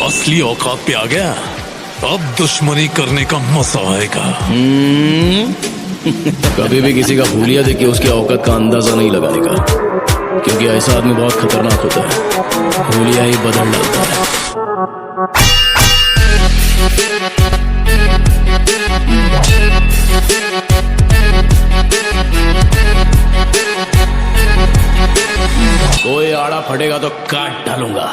असली औकात पे आ गया, अब दुश्मनी करने का मजा आएगा। कभी भी किसी का हुलिया देख के उसकी औकात का अंदाजा नहीं लगाने का, क्योंकि ऐसा आदमी बहुत खतरनाक होता है, हुलिया ही बदल डालता है। कोई आड़ा फटेगा तो काट डालूंगा।